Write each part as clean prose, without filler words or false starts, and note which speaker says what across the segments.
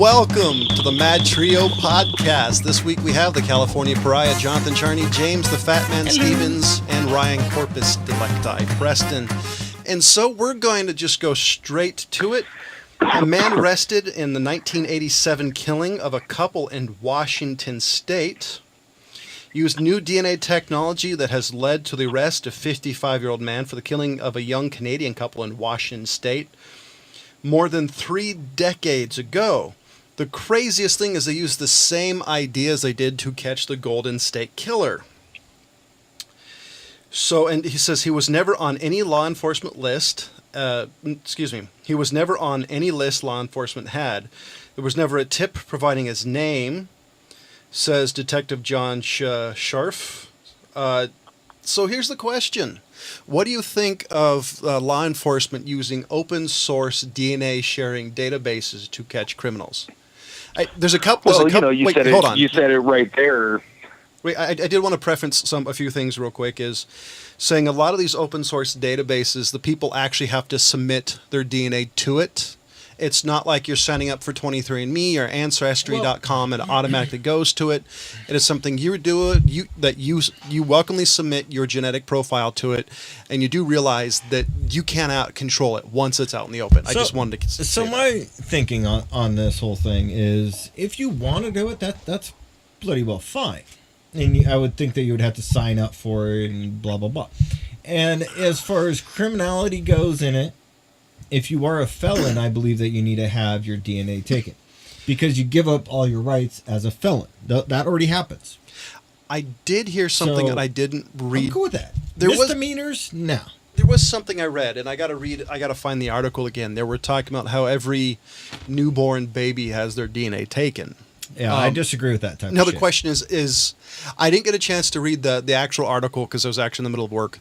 Speaker 1: Welcome to the MadTrio podcast. This week we have the California Pariah, Jonathan Charney, James the Fat Man Stevens, and Ryan Corpus Delecti Preston. And so we're going to just go straight to it. A man arrested in the 1987 killing of a couple in Washington State used new DNA technology that has led to the arrest of a 55-year-old man for the killing of a young Canadian couple in Washington State more than 3 decades ago. The craziest thing is they used the same idea as they did to catch the Golden State Killer. So, and he says he was never on any law enforcement list. He was never on any list law enforcement had. There was never a tip providing his name, says Detective John Scharf. So here's the question. What do you think of law enforcement using open source DNA sharing databases to catch criminals? There's a couple.
Speaker 2: You said it right there.
Speaker 1: Wait, I did want to preference a few things real quick. Is saying a lot of these open source databases, the people actually have to submit their DNA to it. It's not like you're signing up for 23andMe or Ancestry.com and it automatically goes to it. It is something you do. You welcomely submit your genetic profile to it, and you do realize that you cannot control it once it's out in the open. I just wanted to say
Speaker 3: So my thinking on this whole thing is, if you want to do it, that's bloody well fine. And I would think that you would have to sign up for it and blah, blah, blah. And as far as criminality goes in it, if you are a felon, I believe that you need to have your DNA taken because you give up all your rights as a felon. That already happens.
Speaker 1: I did hear something that I didn't read.
Speaker 3: I'm cool with that. Misdemeanors? No.
Speaker 1: There was something I read, and I got to find the article again. They were talking about how every newborn baby has their DNA taken.
Speaker 3: Yeah, I disagree with that type of
Speaker 1: Now,
Speaker 3: shit.
Speaker 1: the question is I didn't get a chance to read the actual article because I was actually in the middle of work.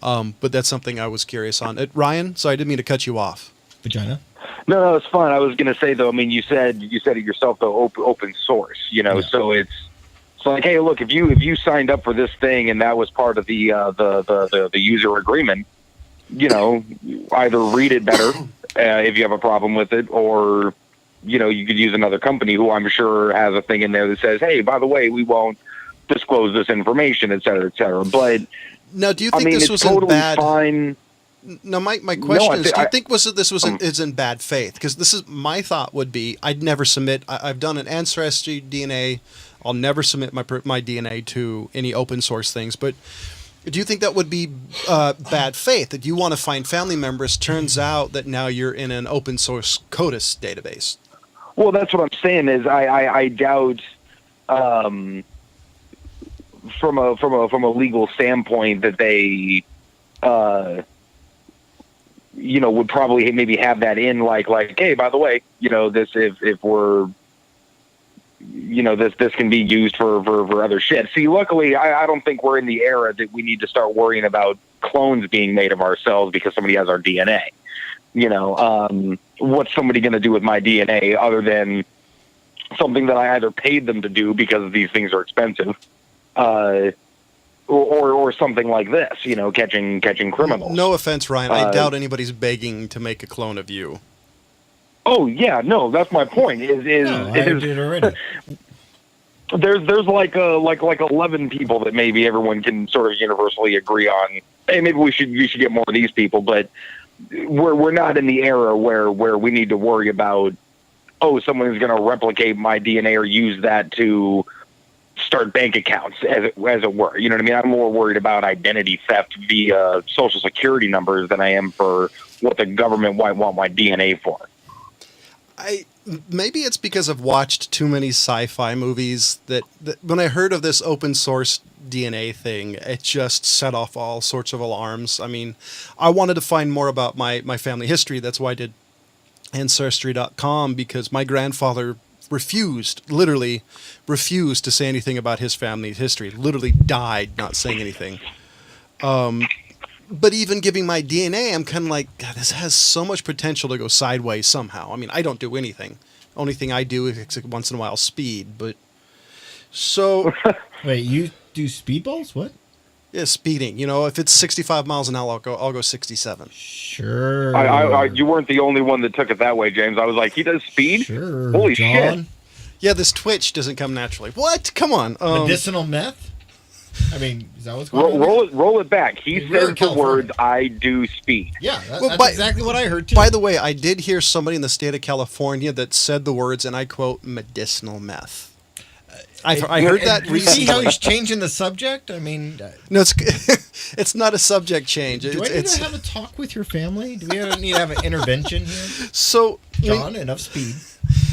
Speaker 1: But that's something I was curious on. Ryan, so I didn't mean to cut you off.
Speaker 3: Vagina?
Speaker 2: No, it's fine. I was going to say, though, I mean, you said it yourself, though, open source, so it's like, hey, look, if you signed up for this thing and that was part of the user agreement, either read it better if you have a problem with it, or, you could use another company who I'm sure has a thing in there that says, hey, by the way, we won't disclose this information, et cetera, et cetera. But
Speaker 1: now, do you think this was
Speaker 2: totally
Speaker 1: in bad?
Speaker 2: Fine.
Speaker 1: No, my question is, do you think is in bad faith? Because this is my thought would be, I'd never submit. I've done an Ancestry DNA. I'll never submit my DNA to any open source things. But do you think that would be bad faith? That you want to find family members? Turns out that now you're in an open source CODIS database.
Speaker 2: Well, that's what I'm saying. Is I doubt. From a legal standpoint, that they, would probably maybe have that in like, hey, by the way, this if we're, this can be used for other shit. See, luckily, I don't think we're in the era that we need to start worrying about clones being made of ourselves because somebody has our DNA. What's somebody going to do with my DNA other than something that I either paid them to do because these things are expensive, or something like this, catching criminals.
Speaker 1: No offense, Ryan. I doubt anybody's begging to make a clone of you.
Speaker 2: Oh yeah, no, that's my point.
Speaker 3: I did already.
Speaker 2: There's like 11 people that maybe everyone can sort of universally agree on. Hey, maybe we should get more of these people, but we're not in the era where we need to worry about, oh, someone's going to replicate my DNA or use that to start bank accounts, as it were. You know what I mean? I'm more worried about identity theft via social security numbers than I am for what the government might want my DNA for.
Speaker 1: Maybe it's because I've watched too many sci-fi movies that when I heard of this open source DNA thing, it just set off all sorts of alarms. I mean, I wanted to find more about my family history. That's why I did Ancestry.com, because my grandfather literally refused to say anything about his family history, literally died not saying anything. But even giving my DNA, I'm kind of like, God, this has so much potential to go sideways somehow. I mean, I don't do anything. Only thing I do is once in a while speed, but so...
Speaker 3: Wait, you do speedballs? What?
Speaker 1: Yeah, speeding. You know, if it's 65 miles an hour, I'll go 67.
Speaker 3: Sure.
Speaker 2: You weren't the only one that took it that way, James. I was like, he does speed?
Speaker 3: Sure.
Speaker 2: Holy
Speaker 3: John.
Speaker 2: shit.
Speaker 1: Yeah, this twitch doesn't come naturally. What? Come on.
Speaker 3: Medicinal meth? I mean, is that what's going on?
Speaker 2: Roll it back. He
Speaker 3: We're in
Speaker 2: says the
Speaker 3: California.
Speaker 2: words, I do speed.
Speaker 3: Yeah,
Speaker 1: Well,
Speaker 3: that's exactly what I heard too.
Speaker 1: By the way, I did hear somebody in the state of California that said the words, and I quote, medicinal meth. I heard that
Speaker 3: you see how
Speaker 1: recently.
Speaker 3: he's changing the subject? I mean,
Speaker 1: No, it's it's not a subject change.
Speaker 3: do I need
Speaker 1: It's
Speaker 3: to have a talk with your family? Do we need to have an intervention here?
Speaker 1: so.
Speaker 3: John, enough speed.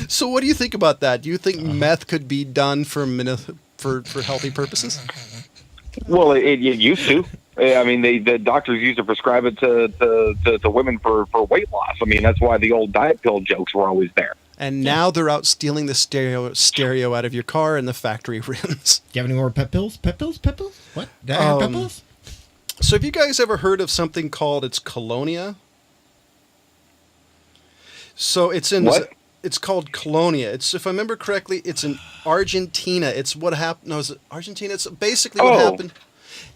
Speaker 1: So, what do you think about that? Do you think meth could be done for healthy purposes?
Speaker 2: Well, it used to. I mean, the doctors used to prescribe it to women for weight loss. I mean, that's why the old diet pill jokes were always there.
Speaker 1: And now they're out stealing the stereo out of your car and the factory rims.
Speaker 3: Do you have any more pet pills? Pet pills? Pet pills? What? Did I have pet pills?
Speaker 1: So, have you guys ever heard of something called Colonia? So it's in.
Speaker 2: What?
Speaker 1: It's called Colonia. It's, if I remember correctly, it's in Argentina. It's what happened. No, is it Argentina? It's basically what happened.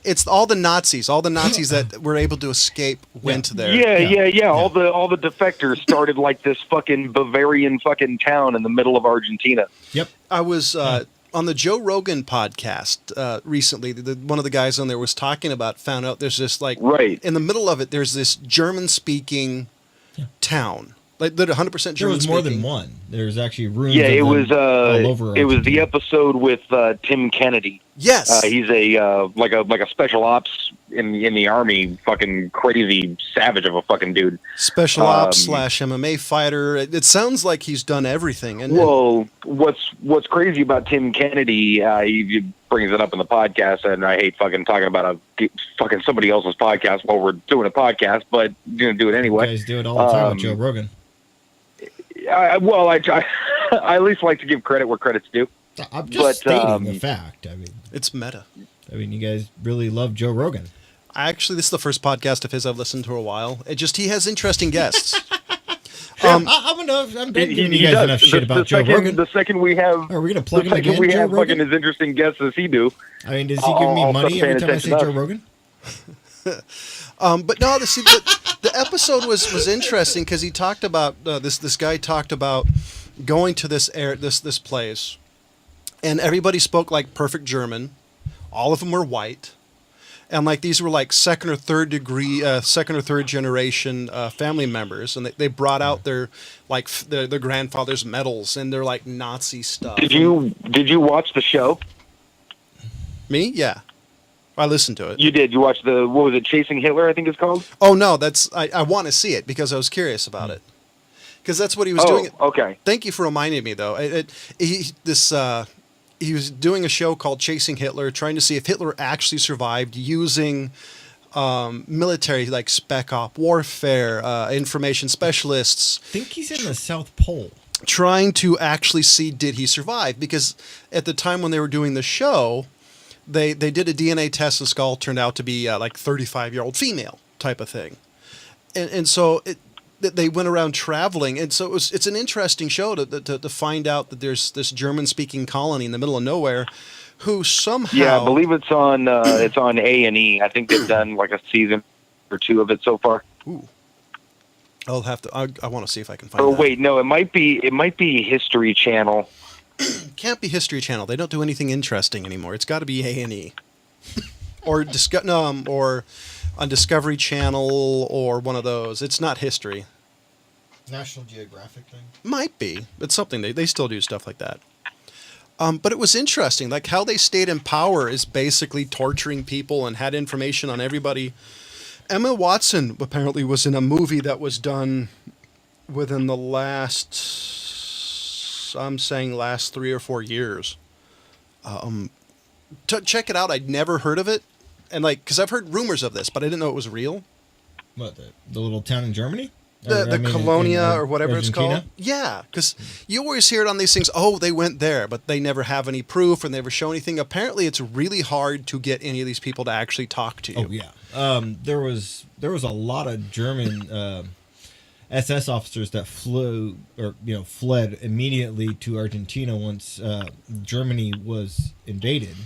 Speaker 1: It's all the Nazis that were able to escape went there.
Speaker 2: Yeah. All the defectors started like this fucking Bavarian fucking town in the middle of Argentina.
Speaker 3: Yep.
Speaker 1: I was on the Joe Rogan podcast recently. One of the guys on there was talking about, found out there's this like in the middle of it. There's this German-speaking town. Like 100% German speaking.
Speaker 3: There was more than one. There's actually rooms.
Speaker 2: Yeah, it
Speaker 3: of
Speaker 2: was.
Speaker 3: them all over
Speaker 2: It was the
Speaker 3: Argentina.
Speaker 2: episode with Tim Kennedy.
Speaker 1: Yes,
Speaker 2: He's a like a special ops in the army, fucking crazy savage of a fucking dude.
Speaker 1: special ops / MMA fighter. It sounds like he's done everything. And
Speaker 2: Well, what's crazy about Tim Kennedy? He brings it up in the podcast, and I hate fucking talking about fucking somebody else's podcast while we're doing a podcast, but gonna do it anyway.
Speaker 3: You guys do it all the time with Joe Rogan.
Speaker 2: I at least like to give credit where credit's due.
Speaker 3: I'm just stating the fact. I mean,
Speaker 1: it's meta.
Speaker 3: You guys really love Joe Rogan.
Speaker 1: Actually, this is the first podcast of his I've listened to in a while. He has interesting guests.
Speaker 3: I'm done giving you guys enough shit about Joe Rogan.
Speaker 2: The second we have,
Speaker 3: Are we gonna plug him again,
Speaker 2: we
Speaker 3: Joe
Speaker 2: have
Speaker 3: Rogan?
Speaker 2: fucking as interesting guests as he do.
Speaker 3: I mean, does he give me
Speaker 2: I'll
Speaker 3: money
Speaker 2: stop
Speaker 3: every time I say
Speaker 2: paying
Speaker 3: Joe
Speaker 2: attention
Speaker 3: Rogan?
Speaker 1: But no, the episode was interesting because he talked about this guy talked about going to this place, and everybody spoke like perfect German. All of them were white, and like these were like second or third generation family members, and they brought out their grandfather's medals and their like Nazi stuff.
Speaker 2: Did you watch the show?
Speaker 1: Me? Yeah. I listened to it.
Speaker 2: You did. You watched what was it, Chasing Hitler, I think it's called?
Speaker 1: Oh, no, I want to see it because I was curious about it. Because that's what he was doing.
Speaker 2: Okay.
Speaker 1: Thank you for reminding me, though. He was doing a show called Chasing Hitler, trying to see if Hitler actually survived using military, like spec op warfare, information specialists.
Speaker 3: I think he's in the South Pole.
Speaker 1: Trying to actually see, did he survive? Because at the time when they were doing the show, they did a DNA test. The skull turned out to be like 35-year-old female type of thing, and so they went around traveling, and so it's an interesting show to find out that there's this German-speaking colony in the middle of nowhere, who somehow
Speaker 2: I believe it's on A&E. I think they've done like a season or two of it so far.
Speaker 1: Ooh. I'll have to. I want to see if I can find.
Speaker 2: Or
Speaker 1: that.
Speaker 2: wait, no, it might be History Channel.
Speaker 1: Can't be History Channel. They don't do anything interesting anymore. It's got to be A&E, or or on Discovery Channel, or one of those. It's not history.
Speaker 3: National Geographic thing.
Speaker 1: Might be. It's something they still do stuff like that. But it was interesting, like how they stayed in power is basically torturing people and had information on everybody. Emma Watson apparently was in a movie that was done within the last 3 or 4 years. Check it out. I'd never heard of it, and because I've heard rumors of this, but I didn't know it was real.
Speaker 3: What, the little town in Germany?
Speaker 1: The Colonia or whatever
Speaker 3: Argentina?
Speaker 1: it's called. Yeah, because you always hear it on these things, oh, they went there, but they never have any proof or never show anything. Apparently, it's really hard to get any of these people to actually talk to you.
Speaker 3: Oh, yeah. There was a lot of German SS officers that fled immediately to Argentina once Germany was invaded.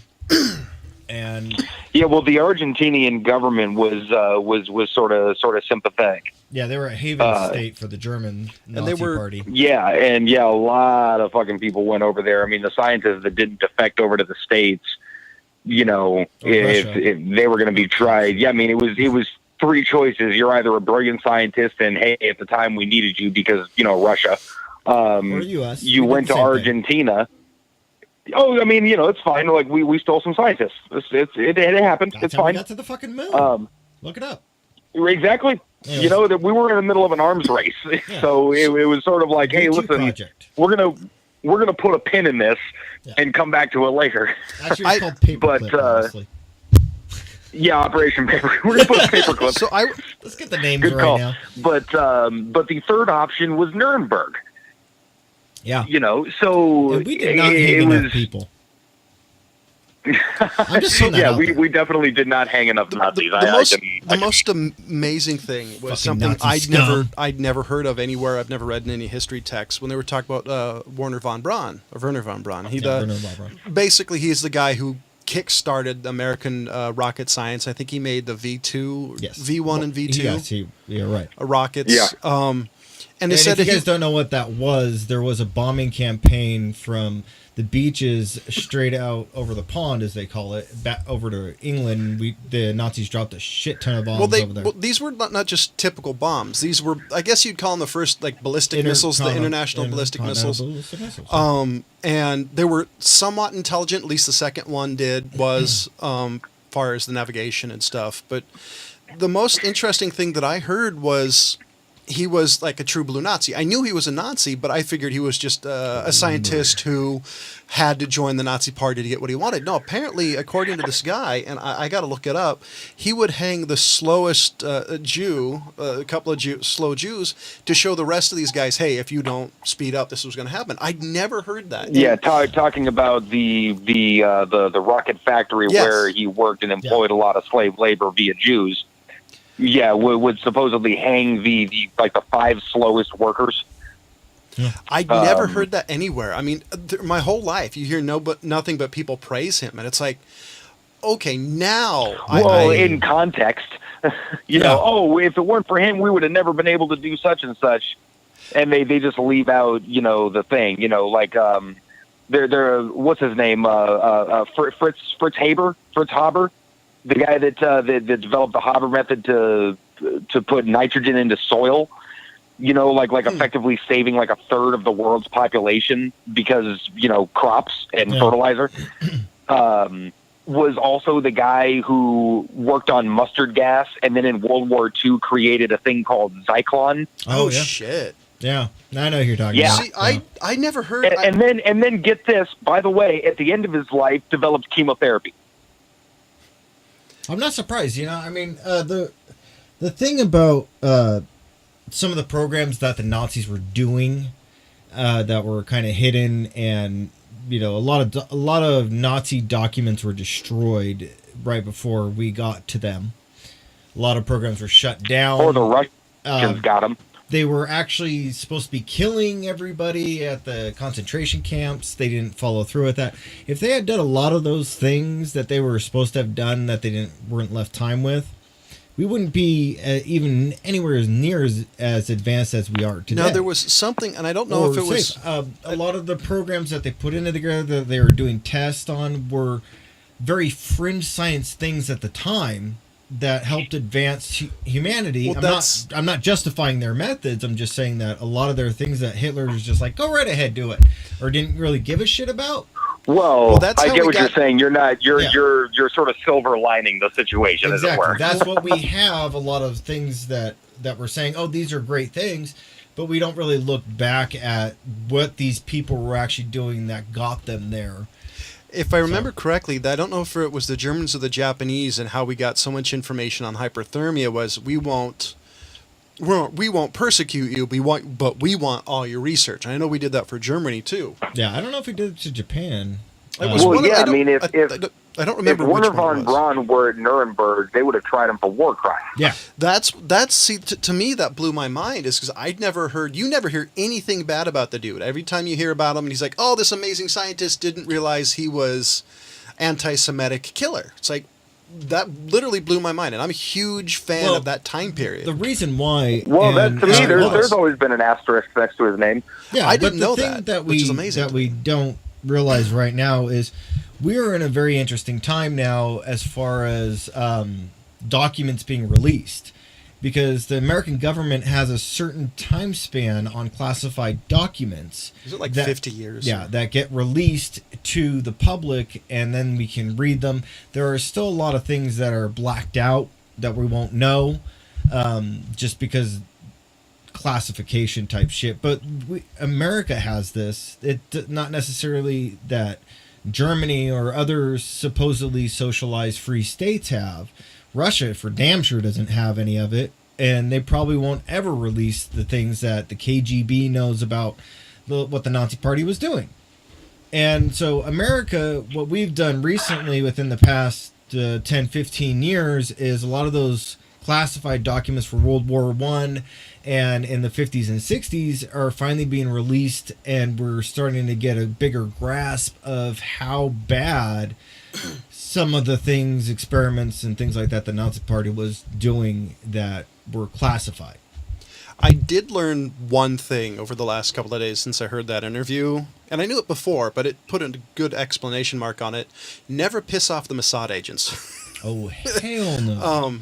Speaker 3: And
Speaker 2: Yeah, well, the Argentinian government was sort of sympathetic.
Speaker 3: yeah, they were a haven state for the German Nazi party.
Speaker 2: Yeah, and a lot of fucking people went over there. I mean, the scientists that didn't defect over to the States, if they were going to be tried. Yeah, I mean, it was three choices. You're either a brilliant scientist, and hey, at the time we needed you because Russia.
Speaker 3: Or U.S.
Speaker 2: You went to Argentina. Oh, I mean, it's fine. Like we stole some scientists. It happened.
Speaker 3: That's
Speaker 2: it's
Speaker 3: how
Speaker 2: fine.
Speaker 3: We got to the fucking moon. Look it up.
Speaker 2: Exactly.
Speaker 3: Anyways.
Speaker 2: That we were in the middle of an arms race, so it was sort of like, hey, listen,
Speaker 3: project.
Speaker 2: we're gonna put a pin in this and come back to it later.
Speaker 3: Actually, it's called paperclip, honestly.
Speaker 2: Yeah, Operation Paper. We're gonna put a paperclip.
Speaker 3: So let's get the names
Speaker 2: Good
Speaker 3: right
Speaker 2: call.
Speaker 3: now.
Speaker 2: But the third option was Nuremberg.
Speaker 3: Yeah.
Speaker 2: So
Speaker 3: and we did not hang enough people. I'm just saying that out there.
Speaker 2: we definitely did not hang enough Nazis.
Speaker 1: The most amazing thing was
Speaker 3: Fucking
Speaker 1: something
Speaker 3: Nazi
Speaker 1: I'd never heard of anywhere. I've never read in any history texts when they were talking about Werner von Braun. Werner von Braun. Basically, he's the guy who kick-started American rocket science. I think he made the V2, V1 and V2.
Speaker 3: Yes, yeah, right.
Speaker 1: Rockets.
Speaker 2: Yeah.
Speaker 1: And they said
Speaker 3: if you guys don't know what that was, there was a bombing campaign from the beaches straight out over the pond, as they call it, back over to England. The Nazis dropped a shit ton of bombs over there.
Speaker 1: Well, these were not just typical bombs. These were, I guess you'd call them the first ballistic missiles, the international ballistic missiles. And they were somewhat intelligent. At least the second one was, far as the navigation and stuff. But the most interesting thing that I heard was he was like a true blue Nazi. I knew he was a Nazi, but I figured he was just a scientist who had to join the Nazi party to get what he wanted. No, apparently, according to this guy, and I got to look it up, he would hang the slowest Jew, a couple of slow Jews, to show the rest of these guys, hey, if you don't speed up, this was going to happen. I'd never heard that.
Speaker 2: Yeah, talking about the rocket factory where he worked and employed a lot of slave labor via Jews. Yeah, would supposedly hang the 5 slowest workers.
Speaker 3: Yeah.
Speaker 1: I'd never heard that anywhere. I mean, my whole life, you hear nothing but people praise him, and it's like, okay, now.
Speaker 2: In context, if it weren't for him, we would have never been able to do such and such, and they just leave out, the thing, they're what's his name, Fritz Haber. The guy that developed the Haber method to put nitrogen into soil, effectively saving like a third of the world's population because crops and fertilizer, was also the guy who worked on mustard gas and then in World War II created a thing called Zyklon.
Speaker 1: Oh shit!
Speaker 3: Yeah, I know who you're talking about.
Speaker 1: See, I never heard.
Speaker 2: And then get this. By the way, at the end of his life, developed chemotherapy.
Speaker 3: I'm not surprised, I mean, the thing about some of the programs that the Nazis were doing that were kind of hidden, and a lot of Nazi documents were destroyed right before we got to them. A lot of programs were shut down.
Speaker 2: Or the Russians got them.
Speaker 3: They were actually supposed to be killing everybody at the concentration camps. They didn't follow through with that. If they had done a lot of those things that they were supposed to have done that they weren't left time with, we wouldn't be even anywhere near as advanced as we are today.
Speaker 1: Now, there was something, and I don't know if it was...
Speaker 3: a lot of the programs that they put into together that they were doing tests on were very fringe science things at the time that helped advance humanity.
Speaker 1: Well,
Speaker 3: I'm not justifying their methods. I'm just saying that a lot of their things that Hitler was just like, go right ahead, do it, or didn't really give a shit about.
Speaker 2: Well, that's I get what you're saying. You're not. You're sort of silver lining the situation,
Speaker 3: exactly.
Speaker 2: As it were.
Speaker 3: That's what we have. A lot of things that we're saying. Oh, these are great things, but we don't really look back at what these people were actually doing that got them there.
Speaker 1: If I remember correctly, I don't know if it was the Germans or the Japanese, and how we got so much information on hyperthermia was we won't persecute you, but we want all your research. And I know we did that for Germany too.
Speaker 3: Yeah, I don't know if we did it to Japan.
Speaker 1: I don't remember.
Speaker 2: If Werner von Braun were at Nuremberg, they would have tried him for war crimes.
Speaker 3: Yeah,
Speaker 1: that's see, to me that blew my mind, is because you never hear anything bad about the dude. Every time you hear about him, and he's like, oh, this amazing scientist, didn't realize he was anti-Semitic killer. It's like, that literally blew my mind, and I'm a huge fan of that time period.
Speaker 3: The reason why...
Speaker 2: Well, that, to me,
Speaker 1: there's
Speaker 2: there's always been an asterisk next to his name.
Speaker 3: Yeah,
Speaker 1: I didn't know
Speaker 3: which
Speaker 1: is amazing
Speaker 3: that we don't realize right now is we're in a very interesting time now as far as documents being released, because the American government has a certain time span on classified documents.
Speaker 1: Is it like 50 years?
Speaker 3: Yeah, that get released to the public, and then we can read them. There are still a lot of things that are blacked out that we won't know, just because classification type shit. But America has this. Not necessarily that Germany or other supposedly socialized free states have. Russia, for damn sure, doesn't have any of it, and they probably won't ever release the things that the KGB knows about what the Nazi Party was doing. And so America, what we've done recently within the past 10, 15 years is a lot of those classified documents for World War I and in the 50s and 60s are finally being released, and we're starting to get a bigger grasp of how bad some of the things, experiments and things like that the Nazi Party was doing that were classified.
Speaker 1: I did learn one thing over the last couple of days since I heard that interview, and I knew it before, but it put a good exclamation mark on it. Never piss off the Mossad agents.
Speaker 3: Oh, hell no.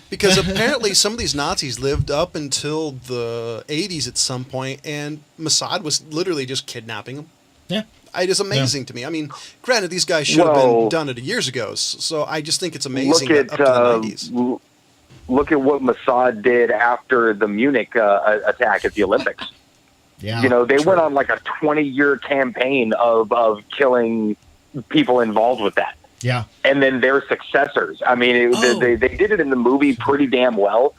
Speaker 1: Because apparently some of these Nazis lived up until the 80s at some point, and Mossad was literally just kidnapping them.
Speaker 3: Yeah.
Speaker 1: It is amazing to me. I mean, granted, these guys should have been done it years ago, so I just think it's amazing that up to the 90s.
Speaker 2: Look at what Mossad did after the Munich attack at the Olympics.
Speaker 3: Yeah,
Speaker 2: you know, they went on like a 20-year campaign of killing people involved with that.
Speaker 3: Yeah.
Speaker 2: And then their successors. I mean, they did it in the movie pretty damn well,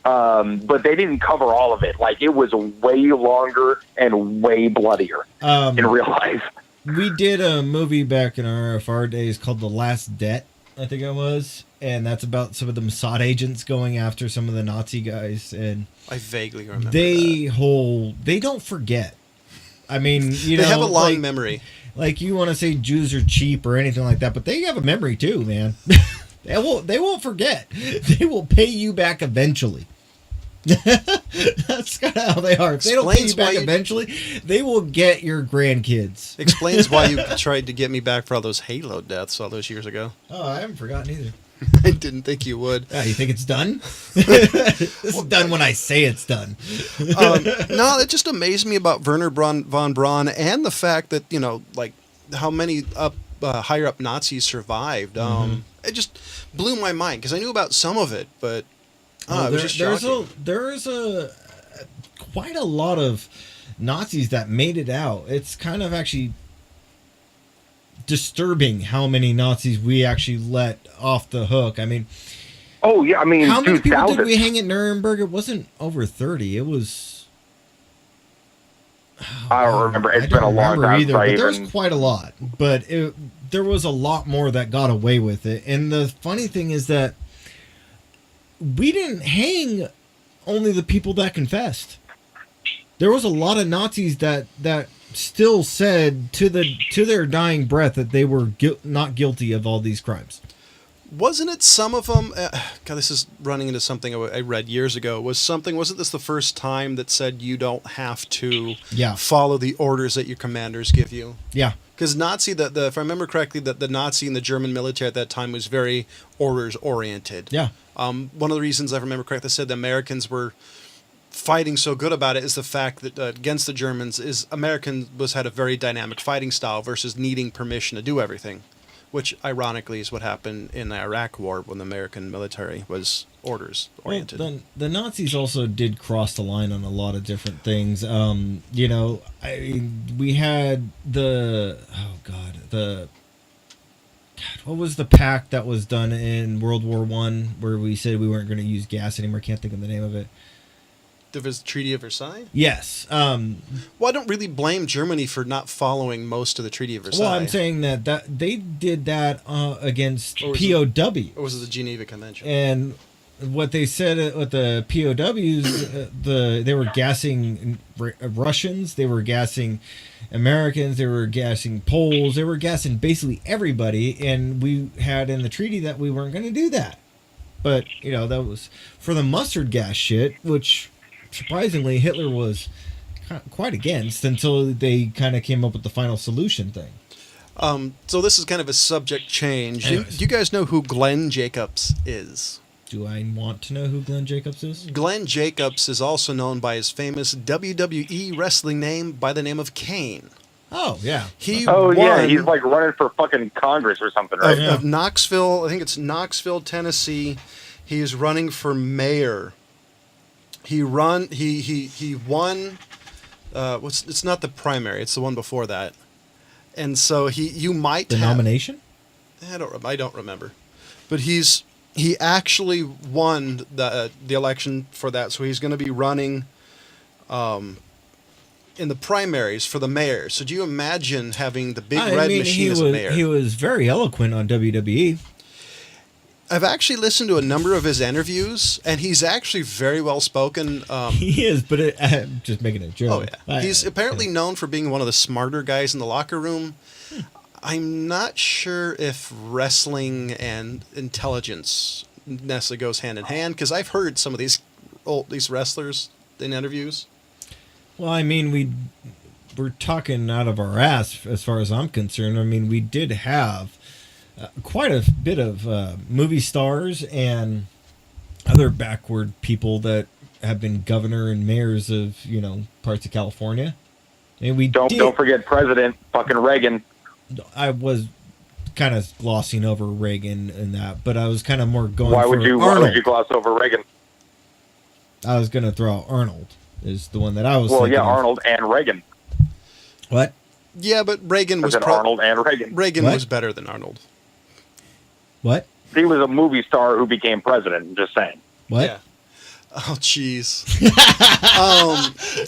Speaker 2: but they didn't cover all of it. Like, it was way longer and way bloodier in real life.
Speaker 3: We did a movie back in our RFR days called The Last Debt, I think it was, and that's about some of the Mossad agents going after some of the Nazi guys, and
Speaker 1: I vaguely remember
Speaker 3: they don't forget. I mean, they
Speaker 1: have a long memory.
Speaker 3: Like, you want to say Jews are cheap or anything like that, but they have a memory too, man. They won't forget. They will pay you back eventually. That's kind of how they are. If they don't pay you back eventually, they will get your grandkids.
Speaker 1: Explains why you tried to get me back for all those Halo deaths all those years ago.
Speaker 3: Oh, I haven't forgotten either.
Speaker 1: I didn't think you would.
Speaker 3: Yeah, you think it's done? This is done when I say it's done.
Speaker 1: No, it just amazed me about Werner von Braun and the fact that, like how many higher up Nazis survived. It just blew my mind because I knew about some of it, but it was just shocking.
Speaker 3: There's quite a lot of Nazis that made it out. It's kind of actually disturbing how many Nazis we actually let off the hook. I mean,
Speaker 2: how many
Speaker 3: people did we hang at Nuremberg? It wasn't over 30. It was.
Speaker 2: I don't remember. It's been a long time
Speaker 3: either, but there's quite a lot. But there was a lot more that got away with it. And the funny thing is that we didn't hang only the people that confessed. There was a lot of Nazis that still said to their dying breath that they were not guilty of all these crimes.
Speaker 1: Wasn't it some of them? God, this is running into something I read years ago. Wasn't this the first time that said you don't have to follow the orders that your commanders give you? Yeah. Because Nazi, if I remember correctly, the Nazi and the German military at that time was very orders oriented. Yeah. One of the reasons I remember correctly said the Americans were fighting so good about it is the fact that against the Germans is Americans had a very dynamic fighting style versus needing permission to do everything, which ironically is what happened in the Iraq War when the American military was orders oriented.
Speaker 3: Well, the Nazis also did cross the line on a lot of different things. We had what was the pact that was done in World War I where we said we weren't going to use gas anymore? Can't think of the name of it.
Speaker 1: The Treaty of Versailles?
Speaker 3: Yes.
Speaker 1: Well, I don't really blame Germany for not following most of the Treaty of Versailles.
Speaker 3: Well, I'm saying that they did that against POW.
Speaker 1: Or was it the Geneva Convention?
Speaker 3: And what they said with the POWs, they were gassing Russians, they were gassing Americans, they were gassing Poles, they were gassing basically everybody, and we had in the treaty that we weren't going to do that. But, that was for the mustard gas shit, which surprisingly Hitler was quite against until they kind of came up with the final solution thing.
Speaker 1: So this is kind of a subject change. Do you guys know who Glenn Jacobs is?
Speaker 3: Do I want to know who Glenn Jacobs is?
Speaker 1: Glenn Jacobs is also known by his famous WWE wrestling name by the name of Kane.
Speaker 3: Oh, yeah.
Speaker 2: Yeah, he's like running for fucking Congress or something, right?
Speaker 1: Of Knoxville, I think it's Knoxville, Tennessee. He's running for mayor. He won, it's not the primary, it's the one before that. And so you might
Speaker 3: the nomination?
Speaker 1: I don't remember, but he actually won the election for that. So he's going to be running, in the primaries for the mayor. So do you imagine having the big red machine as a mayor?
Speaker 3: He was very eloquent on WWE.
Speaker 1: I've actually listened to a number of his interviews, and he's actually very well spoken.
Speaker 3: He is, but I'm just making a joke.
Speaker 1: Oh yeah, he's apparently known for being one of the smarter guys in the locker room. I'm not sure if wrestling and intelligence necessarily goes hand in hand, because I've heard some of these wrestlers in interviews.
Speaker 3: Well, I mean, we're talking out of our ass as far as I'm concerned. I mean, we did have quite a bit of movie stars and other backward people that have been governor and mayors of parts of California. And we
Speaker 2: don't forget President fucking Reagan.
Speaker 3: I was kind of glossing over Reagan and that, but I was kind of more going.
Speaker 2: Why
Speaker 3: would
Speaker 2: you gloss over Reagan?
Speaker 3: I was going to throw out Arnold is the one that I was.
Speaker 2: Well, yeah, Arnold and Reagan.
Speaker 3: What?
Speaker 1: Yeah, but Reagan was
Speaker 2: Arnold and Reagan.
Speaker 1: Reagan was better than Arnold.
Speaker 3: What?
Speaker 2: He was a movie star who became president. I'm just saying.
Speaker 3: What?
Speaker 1: Yeah. Oh, jeez.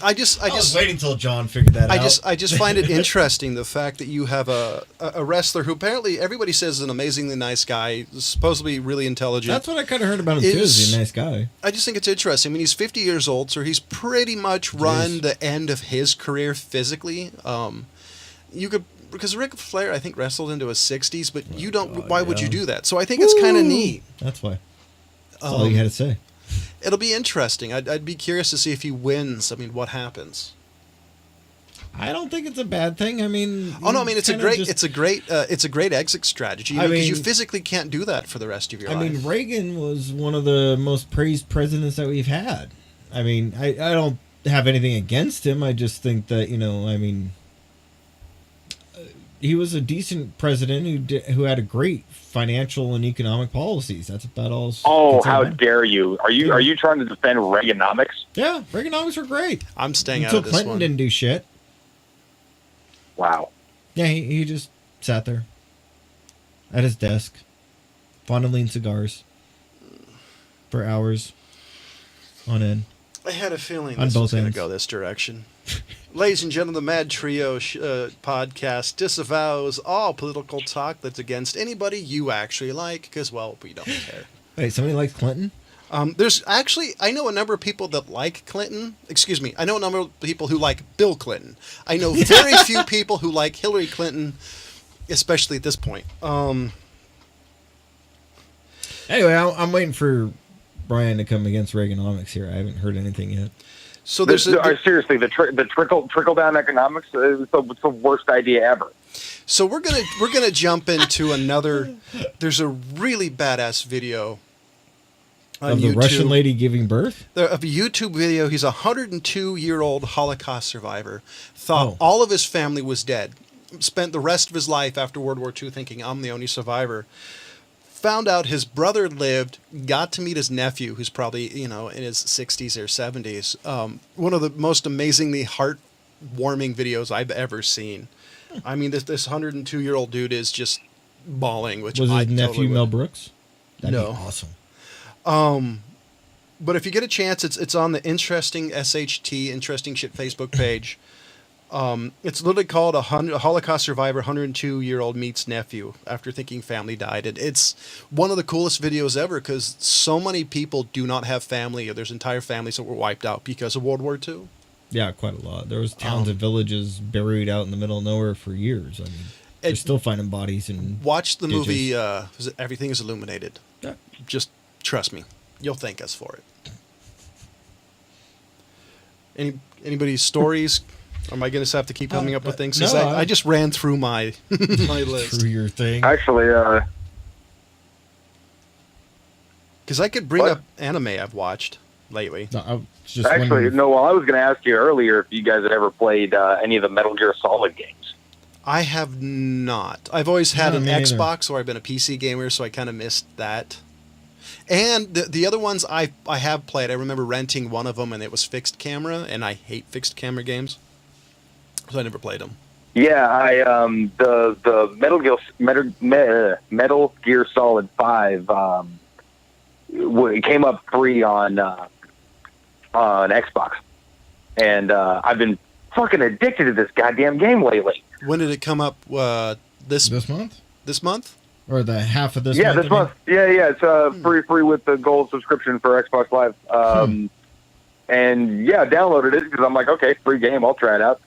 Speaker 1: I was
Speaker 3: waiting until John figured that out.
Speaker 1: I just find it interesting, the fact that you have a wrestler who apparently everybody says is an amazingly nice guy, supposedly really intelligent.
Speaker 3: That's what I kind of heard about him too. He's a nice guy.
Speaker 1: I just think it's interesting. I mean, he's 50 years old, so he's pretty much run the end of his career physically. Because Ric Flair, I think, wrestled into his 60s, but you don't. God, why would you do that? So I think it's kind of neat.
Speaker 3: That's why. That's all you had to say.
Speaker 1: It'll be interesting. I'd be curious to see if he wins. I mean, what happens?
Speaker 3: I don't think it's a bad thing. I mean,
Speaker 1: it's a great exit strategy because you physically can't do that for the rest of your life.
Speaker 3: I mean, Reagan was one of the most praised presidents that we've had. I mean, I don't have anything against him. I just think that he was a decent president who had a great financial and economic policies. That's about all.
Speaker 2: Oh, how dare you! Are you trying to defend Reaganomics?
Speaker 3: Yeah, Reaganomics were great.
Speaker 1: I'm staying out
Speaker 3: of
Speaker 1: this
Speaker 3: Clinton
Speaker 1: one.
Speaker 3: Didn't do shit.
Speaker 2: Wow.
Speaker 3: Yeah, he just sat there at his desk, fondling cigars for hours on end.
Speaker 1: I had a feeling this was going to go this direction. Ladies and gentlemen, the MadTrio podcast disavows all political talk that's against anybody you actually like, because, well, we don't care.
Speaker 3: Wait, somebody likes Clinton?
Speaker 1: There's actually, I know a number of people that like Clinton. Excuse me, I know a number of people who like Bill Clinton. I know very few people who like Hillary Clinton, especially at this point.
Speaker 2: Anyway, I'm waiting for Brian to come against Reaganomics here. I haven't heard anything yet.
Speaker 1: So there's
Speaker 2: seriously, the trickle down economics is the worst idea ever.
Speaker 1: So we're gonna jump into another. There's a really badass video on
Speaker 3: of the
Speaker 1: YouTube,
Speaker 3: Russian lady giving birth.
Speaker 1: Of a YouTube video. He's a 102-year-old Holocaust survivor. Thought all of his family was dead. Spent the rest of his life after World War II thinking, I'm the only survivor. Found out his brother lived, got to meet his nephew, who's probably, in his 60s or 70s. One of the most amazingly heartwarming videos I've ever seen. I mean, this 102-year-old dude is just bawling, which
Speaker 3: was his nephew
Speaker 1: totally
Speaker 3: Mel Brooks? That'd
Speaker 1: no.
Speaker 3: be awesome.
Speaker 1: But if you get a chance, it's on the Interesting SHT, Interesting Shit Facebook page. It's literally called a Holocaust survivor, 102-year-old meets nephew after thinking family died. It's one of the coolest videos ever because so many people do not have family, or there's entire families that were wiped out because of World War II.
Speaker 3: Yeah, quite a lot. There was towns and villages buried out in the middle of nowhere for years. I mean, they're still finding bodies and
Speaker 1: watch the
Speaker 3: ditches.
Speaker 1: movie. Was it Everything Is Illuminated?
Speaker 3: Yeah.
Speaker 1: Just trust me, you'll thank us for it. Anybody's stories? Or am I going to have to keep coming up with things? 'Cause
Speaker 3: no,
Speaker 1: I just ran through my my list.
Speaker 3: Through your thing.
Speaker 2: Actually,
Speaker 1: Because I could bring
Speaker 2: What?
Speaker 1: up anime I've watched lately.
Speaker 3: No, I was just
Speaker 2: actually,
Speaker 3: wondering-
Speaker 2: no. Well, I was going to ask you earlier if you guys had ever played any of the Metal Gear Solid games.
Speaker 1: I have not. I've always had
Speaker 3: No,
Speaker 1: an
Speaker 3: me neither.
Speaker 1: Xbox, or I've been a PC gamer, so I kind of missed that. And the other ones I have played. I remember renting one of them, and it was fixed camera, and I hate fixed camera games, so I never played them.
Speaker 2: Yeah, the Metal Gear Solid 5 it came up free on Xbox, and I've been fucking addicted to this goddamn game lately.
Speaker 1: When did it come up? This
Speaker 3: month?
Speaker 1: This month?
Speaker 3: Or the half of this
Speaker 2: Yeah,
Speaker 3: month?
Speaker 2: this month. Yeah, it's free with the gold subscription for Xbox Live. And yeah, downloaded it because I'm like, okay, free game, I'll try it out.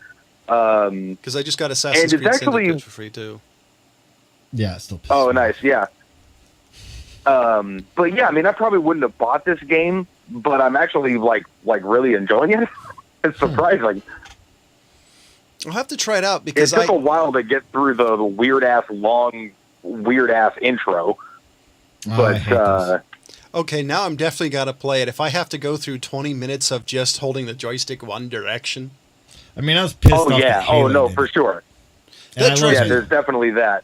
Speaker 1: Because I just got Assassin's
Speaker 2: And it's
Speaker 1: Creed
Speaker 2: actually-
Speaker 1: Syndicate for free too.
Speaker 3: Yeah, it's still.
Speaker 2: Oh, nice, yeah. But yeah, I mean, I probably wouldn't have bought this game, but I'm actually like really enjoying it. It's surprising.
Speaker 1: I'll have to try it out
Speaker 2: It
Speaker 1: because
Speaker 2: took a while to get through the weird ass intro,
Speaker 3: Oh, I
Speaker 2: but
Speaker 3: hate those.
Speaker 1: okay, now I'm definitely got to play it. If I have to go through 20 minutes of just holding the joystick one direction,
Speaker 3: I mean, I was pissed off.
Speaker 2: oh yeah,
Speaker 3: that Halo
Speaker 2: oh no,
Speaker 3: did
Speaker 2: for
Speaker 3: it.
Speaker 2: sure.
Speaker 3: And I
Speaker 1: That
Speaker 3: love
Speaker 2: Yeah,
Speaker 3: it.
Speaker 2: there's definitely that.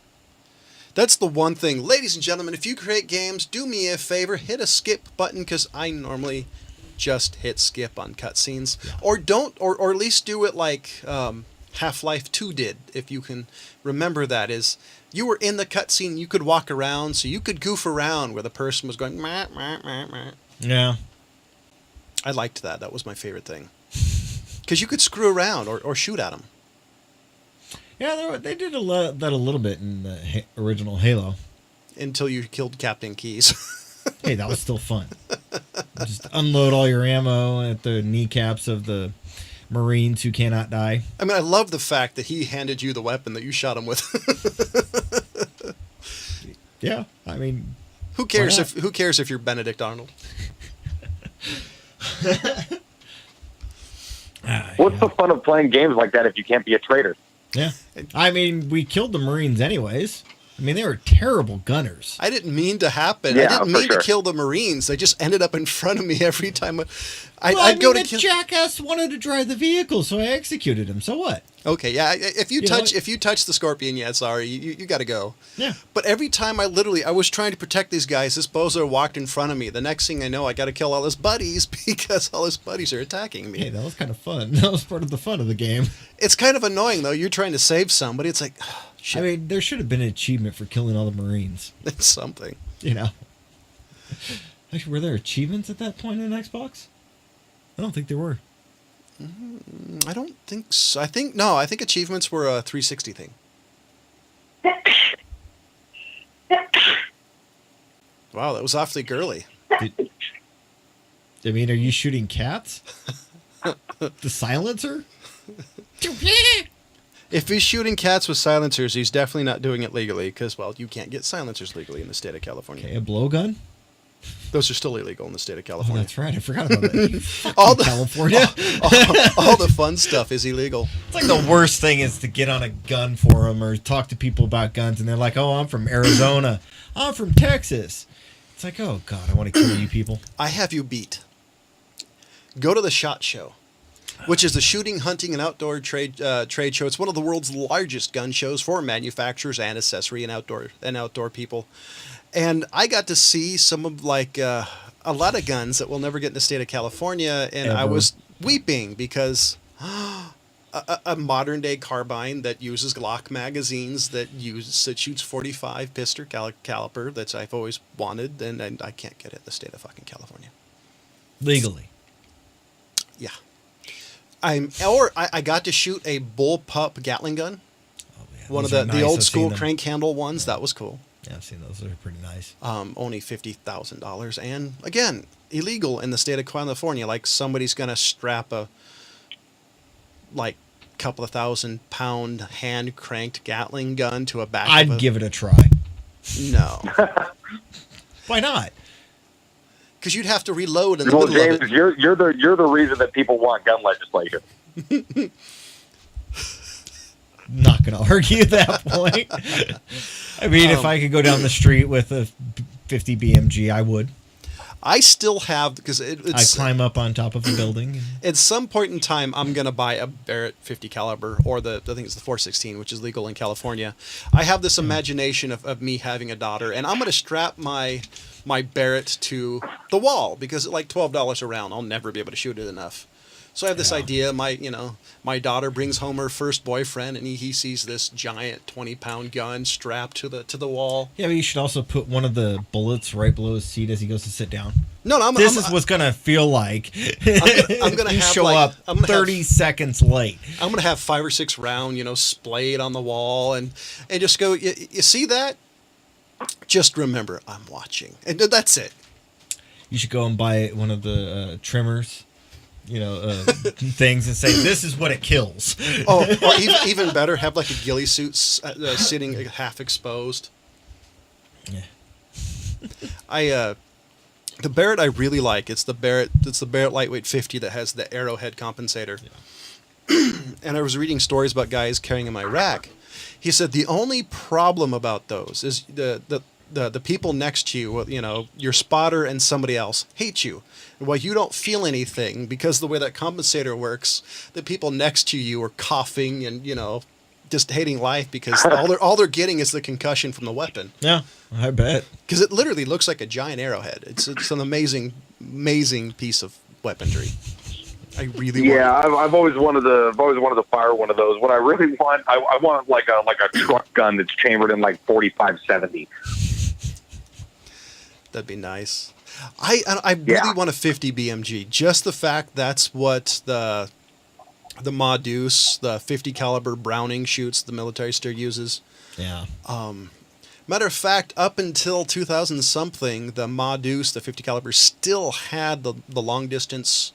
Speaker 1: that's the one thing. Ladies and gentlemen, if you create games, do me a favor, hit a skip button because I normally just hit skip on cutscenes. Or don't, or at least do it like Half-Life 2 did, if you can remember that, is you were in the cutscene, you could walk around, so you could goof around where the person was going, meh, meh, meh, meh.
Speaker 3: Yeah.
Speaker 1: I liked that. That was my favorite thing. Because you could screw around or shoot at them.
Speaker 3: Yeah, they did that a little bit in the original Halo.
Speaker 1: Until you killed Captain Keyes.
Speaker 3: Hey, that was still fun. Just unload all your ammo at the kneecaps of the Marines who cannot die.
Speaker 1: I mean, I love the fact that he handed you the weapon that you shot him with.
Speaker 3: Yeah, I mean,
Speaker 1: Who cares
Speaker 3: Why not?
Speaker 1: who cares if you're Benedict Arnold?
Speaker 2: What's the fun of playing games like that if you can't be a traitor?
Speaker 3: Yeah. I mean, we killed the Marines anyways. I mean, they were terrible gunners.
Speaker 1: I didn't mean to happen.
Speaker 2: Yeah,
Speaker 1: I didn't
Speaker 2: for
Speaker 1: mean
Speaker 2: sure.
Speaker 1: to kill the Marines. They just ended up in front of me every time. I'd
Speaker 3: I mean,
Speaker 1: go to
Speaker 3: that
Speaker 1: kill.
Speaker 3: jackass wanted to drive the vehicle, so I executed him. So what?
Speaker 1: Okay, yeah. If you
Speaker 3: You know
Speaker 1: touch
Speaker 3: what?
Speaker 1: if you touch the Scorpion, yeah, sorry, you got to go.
Speaker 3: Yeah.
Speaker 1: But every time I was trying to protect these guys. This bozo walked in front of me. The next thing I know, I got to kill all his buddies because all his buddies are attacking me.
Speaker 3: Hey, that was kind of fun. That was part of the fun of the game.
Speaker 1: It's kind of annoying though. You're trying to save somebody. It's like, shit,
Speaker 3: I mean, there should have been an achievement for killing all the Marines.
Speaker 1: it's something.
Speaker 3: You know. Actually, were there achievements at that point in Xbox? I don't think there were.
Speaker 1: I don't think so. I think achievements were a 360 thing. Wow, that was awfully girly.
Speaker 3: I mean, are you shooting cats? The silencer?
Speaker 1: If he's shooting cats with silencers, he's definitely not doing it legally because, well, you can't get silencers legally in the state of California.
Speaker 3: Okay, a blowgun?
Speaker 1: Those are still illegal in the state of
Speaker 3: Oh,
Speaker 1: California.
Speaker 3: that's right. I forgot about that. You fucking
Speaker 1: All the-
Speaker 3: California.
Speaker 1: all the fun stuff is illegal.
Speaker 3: It's like the worst thing is to get on a gun forum or talk to people about guns, and they're like, "Oh, I'm from Arizona. I'm from Texas." It's like, "Oh God, I want to kill you people."
Speaker 1: I have you beat. Go to the SHOT Show, which is the Shooting, Hunting, and Outdoor Trade Show. It's one of the world's largest gun shows for manufacturers and accessory and outdoor people. And I got to see some of a lot of guns that we'll never get in the state of California, and I
Speaker 3: Ever.
Speaker 1: was weeping because a modern day carbine that uses Glock magazines that shoots 45 pistol caliber that I've always wanted, and I can't get it in the state of fucking California.
Speaker 3: Legally.
Speaker 1: Yeah. I got to shoot a bullpup Gatling gun.
Speaker 3: Oh, yeah.
Speaker 1: One of
Speaker 3: Those are
Speaker 1: the
Speaker 3: nice.
Speaker 1: old
Speaker 3: I've
Speaker 1: school
Speaker 3: seen them.
Speaker 1: crank handle ones. That was cool.
Speaker 3: Yeah, I've seen those. They're pretty nice.
Speaker 1: Only $50,000, and again, illegal in the state of California. Like somebody's gonna strap a couple of 1,000-pound hand cranked Gatling gun to a back.
Speaker 3: I'd give it a try.
Speaker 1: No,
Speaker 3: Why not?
Speaker 1: because you'd have to reload in the
Speaker 2: Well,
Speaker 1: middle
Speaker 2: James,
Speaker 1: of it.
Speaker 2: you're the reason that people want gun legislation.
Speaker 3: Not going to argue that point. I mean, if I could go down the street with a 50 BMG, I would.
Speaker 1: I still have, because
Speaker 3: I'd
Speaker 1: it's
Speaker 3: climb up on top of a building.
Speaker 1: at some point in time, I'm gonna buy a Barrett 50 caliber, or I think it's the 416, which is legal in California. I have this imagination of me having a daughter, and I'm gonna strap my Barrett to the wall because at like $12 a round, I'll never be able to shoot it enough. So I have this idea. My daughter brings home her first boyfriend, and he sees this giant 20-pound gun strapped to the wall.
Speaker 3: Yeah, but you should also put one of the bullets right below his seat as he goes to sit down.
Speaker 1: No,
Speaker 3: This is what's going to feel like.
Speaker 1: I'm gonna
Speaker 3: you
Speaker 1: have,
Speaker 3: show
Speaker 1: like,
Speaker 3: up
Speaker 1: I'm gonna
Speaker 3: 30 seconds late.
Speaker 1: I'm gonna have 5 or 6 round, splayed on the wall, and just go. You see that? Just remember, I'm watching, and that's it.
Speaker 3: You should go and buy one of the trimmers, things, and say, this is what it kills.
Speaker 1: Oh, or even better, have like a ghillie suit sitting half exposed.
Speaker 3: Yeah.
Speaker 1: The Barrett I really like. It's the Barrett Lightweight 50 that has the arrowhead compensator. Yeah. And I was reading stories about guys carrying them in Iraq. He said the only problem about those is the people next to you, your spotter and somebody else, hate you. And while you don't feel anything, because the way that compensator works, the people next to you are coughing and, just hating life because all they're getting is the concussion from the weapon.
Speaker 3: Yeah, I bet.
Speaker 1: Because it literally looks like a giant arrowhead. It's an amazing piece of weaponry. I really want.
Speaker 2: I've always wanted to fire one of those. What I really want, I want like a truck gun that's chambered in like 45-70.
Speaker 1: That'd be nice. I really want a 50 BMG. Just the fact that's what the Ma-Deuce, the 50 caliber Browning shoots the military still uses.
Speaker 3: Yeah.
Speaker 1: Matter of fact, up until 2000 something, the Ma-Deuce, the 50 caliber, still had the long distance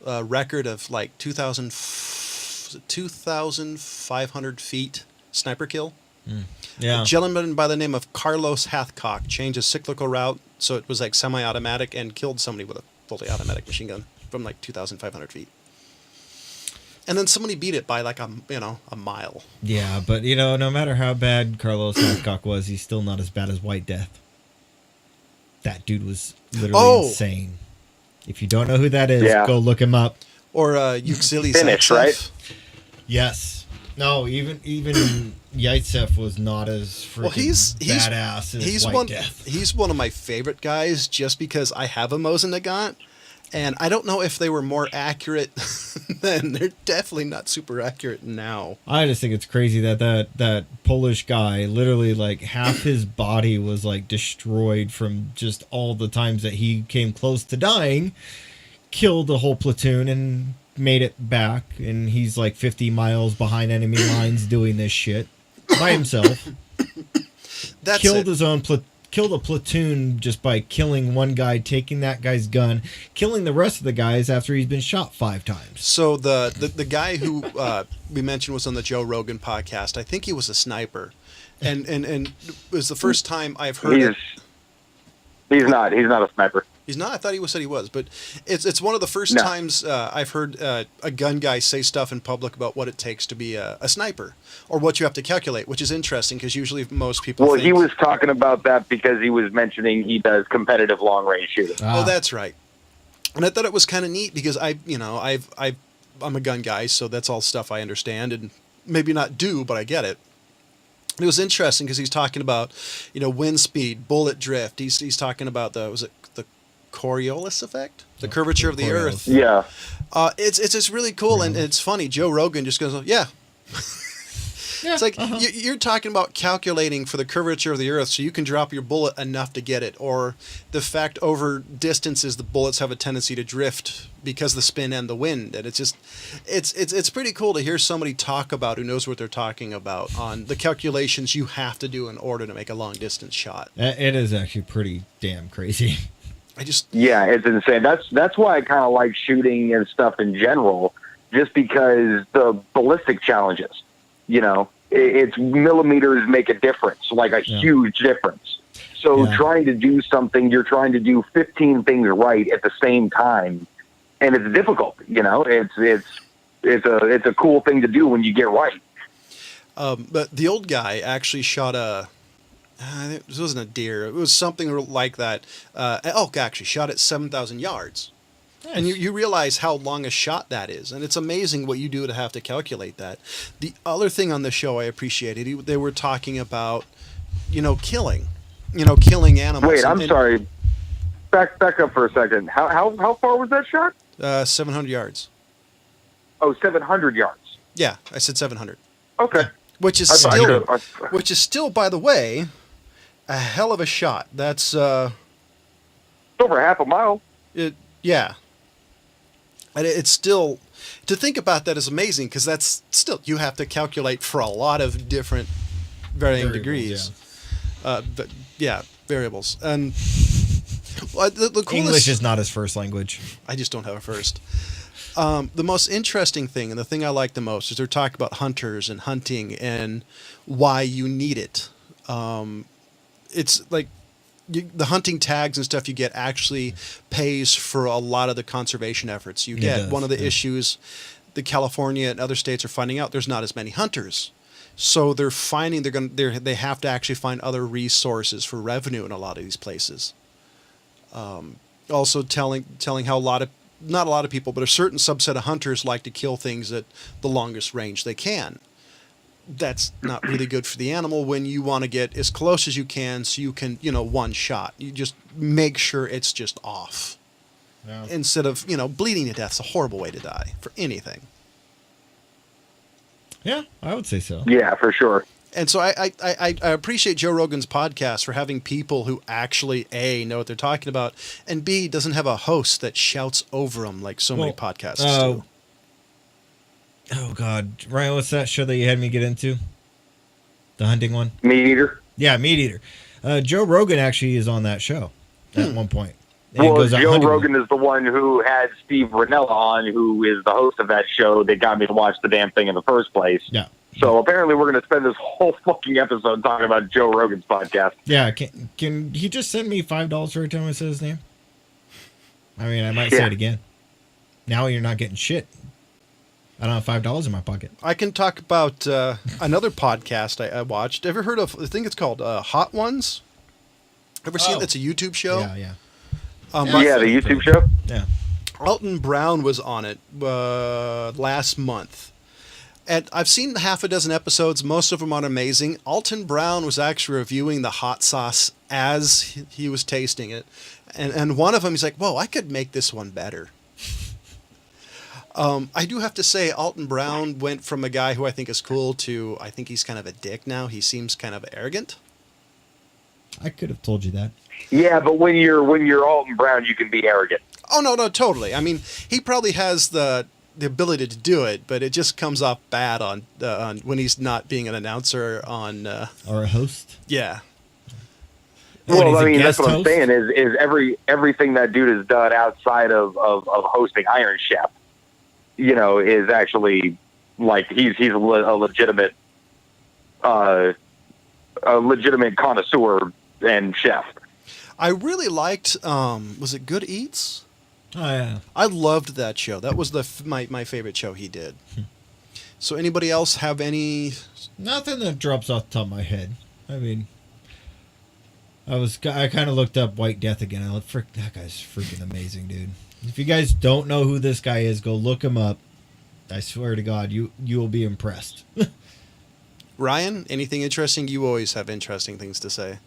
Speaker 1: record of like 2,500 feet sniper kill.
Speaker 3: Yeah.
Speaker 1: A gentleman by the name of Carlos Hathcock changed his cyclical route so it was like semi-automatic and killed somebody with a fully automatic machine gun from like 2,500 feet. And then somebody beat it by like a mile.
Speaker 3: Yeah, but no matter how bad Carlos Hathcock was, he's still not as bad as White Death. That dude was literally insane. If you don't know who that is, go look him up.
Speaker 1: Or Yuxili
Speaker 2: Finish, right?
Speaker 3: Yes. No, even Yaitsev was not as freaking badass as White Death.
Speaker 1: He's one of my favorite guys just because I have a Mosin Nagant, and I don't know if they were more accurate then. They're definitely not super accurate now.
Speaker 3: I just think it's crazy that Polish guy, literally like half his body was like destroyed from just all the times that he came close to dying, killed the whole platoon and made it back, and he's like 50 miles behind enemy lines doing this shit by himself. Killed a platoon just by killing one guy, taking that guy's gun, killing the rest of the guys after he's been shot 5 times.
Speaker 1: So the guy who we mentioned was on the Joe Rogan podcast. I think he was a sniper, and it was the first time I've heard it.
Speaker 2: He's not a sniper.
Speaker 1: He's not. I thought said he was, but it's one of the first times I've heard a gun guy say stuff in public about what it takes to be a sniper or what you have to calculate, which is interesting because usually most people.
Speaker 2: Well, he was talking about that because he was mentioning he does competitive long range shooting.
Speaker 1: Oh, that's right. And I thought it was kind of neat because I'm a gun guy, so that's all stuff I understand and maybe not do, but I get it. It was interesting because he's talking about, wind speed, bullet drift. He's talking about the Coriolis effect, the curvature of the Earth.
Speaker 2: Yeah.
Speaker 1: It's just really cool, and it's funny. Joe Rogan just goes, yeah.
Speaker 3: Yeah,
Speaker 1: It's like you're talking about calculating for the curvature of the Earth so you can drop your bullet enough to get it, or the fact over distances the bullets have a tendency to drift because of the spin and the wind. And it's just, it's pretty cool to hear somebody talk about who knows what they're talking about on the calculations you have to do in order to make a long distance shot.
Speaker 3: It is actually pretty damn crazy.
Speaker 2: Yeah, it's insane. That's why I kind of like shooting and stuff in general, just because the ballistic challenges, it's millimeters make a difference, like a huge difference. So trying to do something, you're trying to do 15 things right at the same time, and it's difficult. It's a cool thing to do when you get right.
Speaker 1: But the old guy actually shot this wasn't a deer. It was something like that. Elk actually shot at 7,000 yards. Nice. And you realize how long a shot that is. And it's amazing what you do to have to calculate that. The other thing on the show I appreciated, they were talking about, killing animals.
Speaker 2: Wait, I'm sorry. Back up for a second. How far was that shot?
Speaker 1: 700 yards.
Speaker 2: Oh, 700 yards.
Speaker 1: Yeah, I said 700.
Speaker 2: Okay.
Speaker 1: Which is still, by the way, a hell of a shot. That's
Speaker 2: over half a mile.
Speaker 1: Yeah. And it's still, to think about that is amazing, because that's still, you have to calculate for a lot of different varying degrees. Variables. And the coolest,
Speaker 3: English is not his first language.
Speaker 1: I just don't have a first. The most interesting thing, and the thing I like the most, is they're talking about hunters and hunting and why you need it. It's like the hunting tags and stuff you get actually pays for a lot of the conservation efforts you get. One of the issues that California and other states are finding out, there's not as many hunters. So they're finding they have to actually find other resources for revenue in a lot of these places. Also telling how not a lot of people, but a certain subset of hunters like to kill things at the longest range they can. That's not really good for the animal when you want to get as close as you can so you can, one shot. You just make sure it's just off. Yeah. Instead of, bleeding to death. It's a horrible way to die for anything.
Speaker 3: Yeah, I would say so.
Speaker 2: Yeah, for sure.
Speaker 1: And so I appreciate Joe Rogan's podcast for having people who actually, A, know what they're talking about, and B, doesn't have a host that shouts over them like so many podcasts do.
Speaker 3: Oh, God. Ryan, what's that show that you had me get into? The hunting one?
Speaker 2: Meat Eater?
Speaker 3: Yeah, Meat Eater. Joe Rogan actually is on that show at one point.
Speaker 2: Well, Joe Rogan is the one who had Steve Ranella on, who is the host of that show that got me to watch the damn thing in the first place.
Speaker 3: Yeah.
Speaker 2: So apparently we're going to spend this whole fucking episode talking about Joe Rogan's podcast.
Speaker 3: Yeah, can he just send me $5 every time I say his name? I mean, I might say it again. Now you're not getting shit. I don't have $5 in my pocket.
Speaker 1: I can talk about another podcast I watched. Ever heard of, I think it's called Hot Ones? Ever seen it? It's a YouTube show.
Speaker 3: Yeah.
Speaker 2: The YouTube show?
Speaker 3: Yeah.
Speaker 1: Alton Brown was on it last month. And I've seen half a dozen episodes. Most of them are amazing. Alton Brown was actually reviewing the hot sauce as he was tasting it. And one of them, he's like, whoa, I could make this one better. I do have to say, Alton Brown went from a guy who I think is cool to, I think he's kind of a dick now. He seems kind of arrogant.
Speaker 3: I could have told you that.
Speaker 2: Yeah, but when you're Alton Brown, you can be arrogant.
Speaker 1: Oh, no, totally. I mean, he probably has the ability to do it, but it just comes off bad on when he's not being an announcer on...
Speaker 3: or a host?
Speaker 1: Yeah.
Speaker 2: Well, I mean, that's what I'm saying is everything that dude has done outside of hosting Iron Chef, is actually like he's a legitimate connoisseur and chef.
Speaker 1: I really liked was it Good Eats?
Speaker 3: Oh yeah,
Speaker 1: I loved that show. That was my favorite show he did. So anybody else have any?
Speaker 3: Nothing that drops off the top of my head. I mean, I kind of looked up White Death again. That guy's freaking amazing, dude. If you guys don't know who this guy is, go look him up. I swear to God, you will be impressed.
Speaker 1: Ryan, anything interesting? You always have interesting things to say.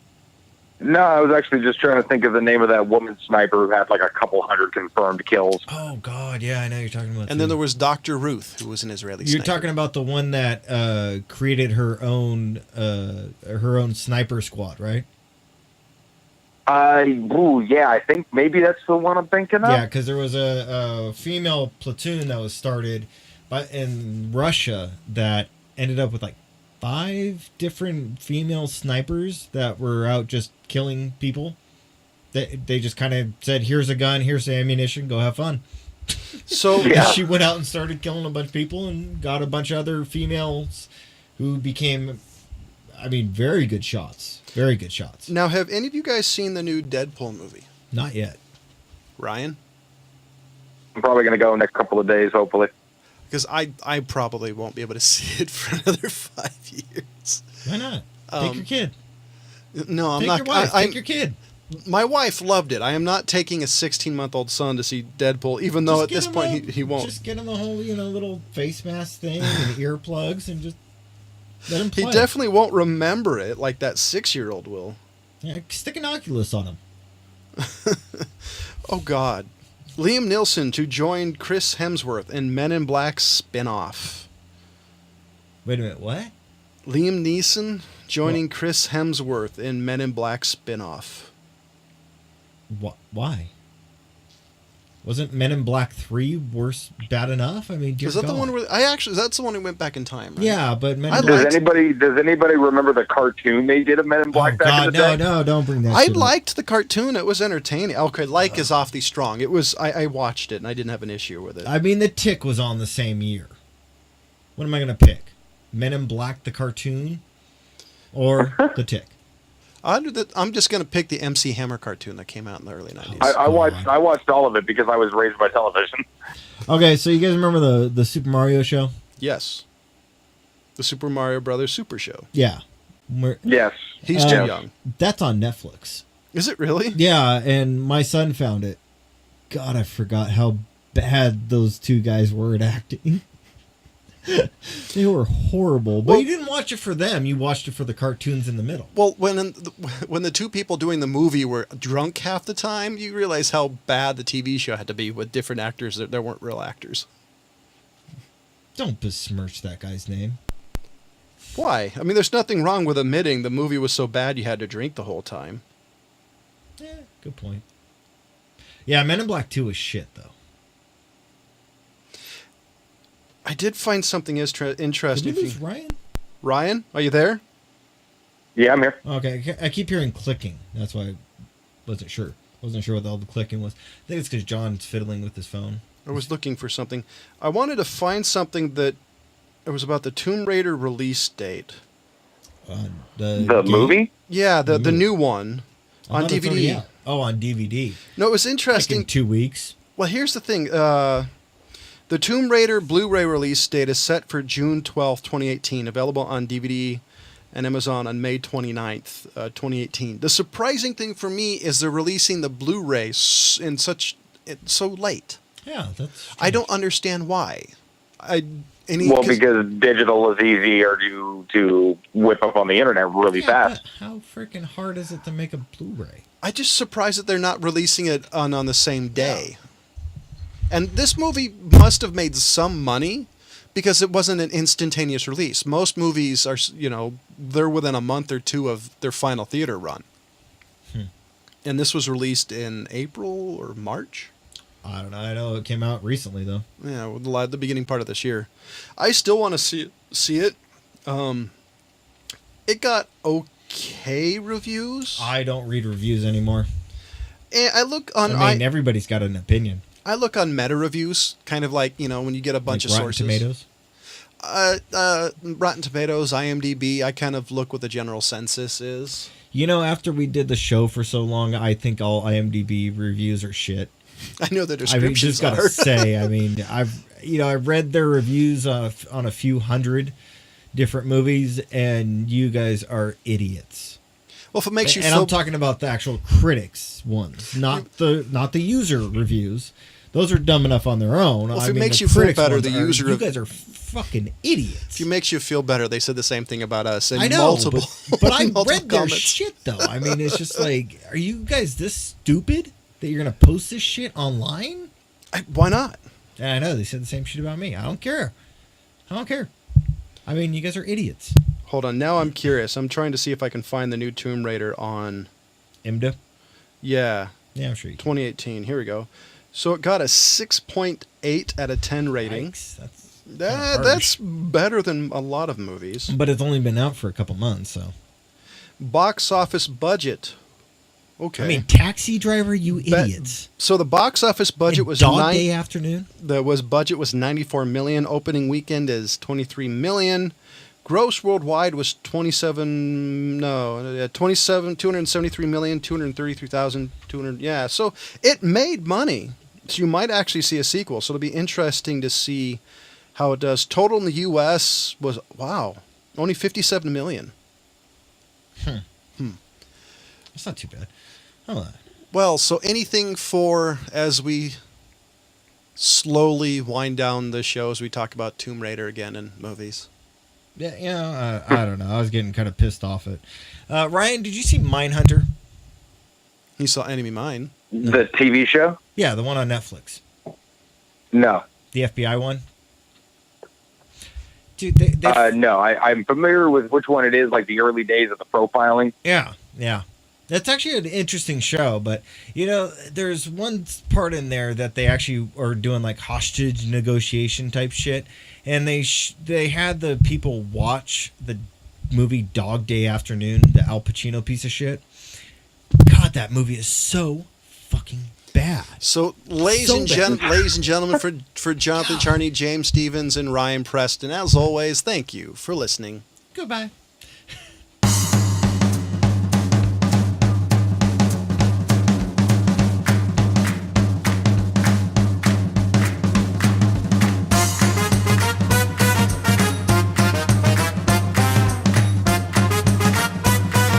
Speaker 2: No, I was actually just trying to think of the name of that woman sniper who had like a couple hundred confirmed kills.
Speaker 3: Oh God, yeah, I know you're talking about.
Speaker 1: And then there was Dr. Ruth, who was an Israeli
Speaker 3: You're
Speaker 1: sniper.
Speaker 3: talking about the one that created her own sniper squad, right?
Speaker 2: Yeah, I think maybe that's the one I'm thinking of.
Speaker 3: Yeah, because there was a female platoon that was started in Russia that ended up with like 5 different female snipers that were out just killing people. They just kind of said, "Here's a gun, here's the ammunition, go have fun."
Speaker 1: So
Speaker 2: Yeah.
Speaker 3: She went out and started killing a bunch of people and got a bunch of other females who became, I mean, very good shots. Very good shots.
Speaker 1: now, have any of you guys seen the new Deadpool movie?
Speaker 3: Not yet.
Speaker 1: Ryan?
Speaker 2: I'm probably going to go next couple of days, hopefully.
Speaker 1: Because I probably won't be able to see it for another 5 years.
Speaker 3: Why not? Take your kid.
Speaker 1: No, I'm
Speaker 3: Take
Speaker 1: not.
Speaker 3: your wife. Take your kid.
Speaker 1: My wife loved it. I am not taking a 16-month-old son to see Deadpool, even though
Speaker 3: Just
Speaker 1: at
Speaker 3: get
Speaker 1: this
Speaker 3: him
Speaker 1: point he won't.
Speaker 3: Just get him a whole, little face mask thing and earplugs and just let him play.
Speaker 1: He definitely won't remember it like that 6-year-old will.
Speaker 3: Yeah, stick an Oculus on him.
Speaker 1: Oh, God. Liam Neeson to join Chris Hemsworth in Men in Black spin-off.
Speaker 3: Wait a minute, what?
Speaker 1: Liam Neeson joining Chris Hemsworth in Men in Black spin-off.
Speaker 3: Why? Wasn't Men in Black 3 bad enough? I mean, dear
Speaker 1: Is that the
Speaker 3: God.
Speaker 1: one where that's the one who went back in time, right?
Speaker 3: Yeah, but Men in
Speaker 1: I'd
Speaker 3: Black...
Speaker 1: like
Speaker 2: Does anybody remember the cartoon they did of Men in Black
Speaker 3: Oh,
Speaker 2: back
Speaker 3: God,
Speaker 2: in the day?
Speaker 3: no, don't bring that
Speaker 1: I
Speaker 3: shit up.
Speaker 1: liked the cartoon. It was entertaining. Okay, is awfully strong. It was. I watched it and I didn't have an issue with it.
Speaker 3: I mean, The Tick was on the same year. What am I going to pick? Men in Black, the cartoon? Or The Tick?
Speaker 1: I'm just going to pick the MC Hammer cartoon that came out in the early 90s.
Speaker 2: I watched all of it because I was raised by television.
Speaker 3: Okay, so you guys remember the Super Mario show?
Speaker 1: Yes. The Super Mario Brothers Super Show.
Speaker 3: Yeah.
Speaker 2: Yes.
Speaker 1: He's too young.
Speaker 3: That's on Netflix.
Speaker 1: Is it really?
Speaker 3: Yeah, and my son found it. God, I forgot how bad those two guys were at acting. They were horrible. But
Speaker 1: Well-
Speaker 3: you didn't watch it for them. You watched it for the cartoons in the middle.
Speaker 1: Well, when the two people doing the movie were drunk half the time, you realize how bad the TV show had to be with different actors that there weren't real actors.
Speaker 3: Don't besmirch that guy's name.
Speaker 1: Why? I mean, there's nothing wrong with admitting the movie was so bad you had to drink the whole time.
Speaker 3: Yeah, good point. Yeah, Men in Black 2 is shit, though.
Speaker 1: I did find something
Speaker 3: Did
Speaker 1: interesting.
Speaker 3: we lose Ryan?
Speaker 1: Ryan, are you there?
Speaker 2: Yeah, I'm here.
Speaker 3: Okay, I keep hearing clicking. That's why I wasn't sure. Wasn't sure what all the clicking was. I think it's because John's fiddling with his phone.
Speaker 1: I was looking for something. I wanted to find something that it was about the Tomb Raider release date.
Speaker 2: The
Speaker 3: game?
Speaker 2: movie?
Speaker 1: Yeah, the
Speaker 3: Movie.
Speaker 1: new one
Speaker 3: I
Speaker 1: on
Speaker 3: thought it's already
Speaker 1: DVD.
Speaker 3: out. Oh, on DVD.
Speaker 1: No, it was
Speaker 3: Like
Speaker 1: interesting.
Speaker 3: in 2 weeks.
Speaker 1: Well, here's the thing. The Tomb Raider Blu-ray release date is set for June 12th, 2018, available on DVD and Amazon on May 29th, 2018. The surprising thing for me is they're releasing the Blu-ray so late.
Speaker 3: Yeah, that's.
Speaker 1: I don't understand why.
Speaker 2: Because digital is easier to whip up on the internet really fast.
Speaker 3: But how freaking hard is it to make a Blu-ray?
Speaker 1: I just surprised that they're not releasing it on the same day. And this movie must have made some money because it wasn't an instantaneous release. Most movies are, they're within a month or two of their final theater run. And this was released in April or March.
Speaker 3: I don't know. I know it came out recently though.
Speaker 1: Yeah, the beginning part of this year. I still want to see it. It got okay reviews.
Speaker 3: I don't read reviews anymore.
Speaker 1: And I look on.
Speaker 3: I mean, everybody's got an opinion.
Speaker 1: I look on meta reviews, kind of like when you get a bunch
Speaker 3: Like
Speaker 1: of
Speaker 3: Rotten
Speaker 1: sources.
Speaker 3: Tomatoes.
Speaker 1: Rotten Tomatoes, IMDb. I kind of look what the general census is.
Speaker 3: After we did the show for so long, I think all IMDb reviews are shit.
Speaker 1: I know the
Speaker 3: I mean,
Speaker 1: descriptions
Speaker 3: just gotta
Speaker 1: are.
Speaker 3: say, I mean, I've read their reviews on a few hundred different movies, and you guys are idiots.
Speaker 1: Well, if it makes you
Speaker 3: and
Speaker 1: feel,
Speaker 3: I'm talking about the actual critics ones, not the user reviews, Those are dumb enough on their own.
Speaker 1: Well, if
Speaker 3: I
Speaker 1: it
Speaker 3: mean,
Speaker 1: makes
Speaker 3: the
Speaker 1: you feel
Speaker 3: critics
Speaker 1: better,
Speaker 3: ones
Speaker 1: the
Speaker 3: are,
Speaker 1: user
Speaker 3: you
Speaker 1: of-
Speaker 3: guys are fucking idiots.
Speaker 1: If it makes you feel better, they said the same thing about us. And
Speaker 3: I know,
Speaker 1: multiple,
Speaker 3: but I
Speaker 1: multiple
Speaker 3: read their
Speaker 1: comments.
Speaker 3: shit though. I mean, it's just like, are you guys this stupid that you're gonna post this shit online?
Speaker 1: Why not?
Speaker 3: Yeah, I know they said the same shit about me. I don't care. I don't care. I mean, you guys are idiots.
Speaker 1: Hold on. Now I'm curious. I'm trying to see if I can find the new Tomb Raider on.
Speaker 3: IMDb?
Speaker 1: Yeah,
Speaker 3: Yeah, I'm sure you can.
Speaker 1: 2018. Here we go. So it got a 6.8 out of 10 rating.
Speaker 3: Yikes, that's kinda
Speaker 1: That's
Speaker 3: harsh.
Speaker 1: better than a lot of movies.
Speaker 3: But it's only been out for a couple months, so.
Speaker 1: Box office budget. Okay.
Speaker 3: I mean, Taxi Driver, you idiots.
Speaker 1: So the box office budget
Speaker 3: And
Speaker 1: was
Speaker 3: Dog Day Afternoon.
Speaker 1: budget was 94 million. Opening weekend is 23 million. Gross worldwide was 273 million, 233,200. Yeah, so it made money. So you might actually see a sequel. So it'll be interesting to see how it does. Total in the U.S. was, wow, only 57 million.
Speaker 3: That's not too bad. Hold on.
Speaker 1: Well, so anything for, as we slowly wind down the show, as we talk about Tomb Raider again in movies.
Speaker 3: Yeah, you know, I don't know. I was getting kind of pissed off at. Ryan, did you see Mindhunter?
Speaker 1: You saw Enemy Mine.
Speaker 2: The TV show?
Speaker 3: Yeah, the one on Netflix.
Speaker 2: No.
Speaker 3: The FBI one. Dude, they
Speaker 2: No, I'm familiar with which one it is, like the early days of the profiling.
Speaker 3: yeah. That's actually an interesting show, but you know, there's one part in there that they actually are doing like hostage negotiation type shit, and they had the people watch the movie Dog Day Afternoon, the Al Pacino piece of shit. God, that movie is so fucking bad.
Speaker 1: So, ladies and gentlemen, for Jonathan Charney, James Stevens, and Ryan Preston, as always, thank you for listening.
Speaker 3: Goodbye.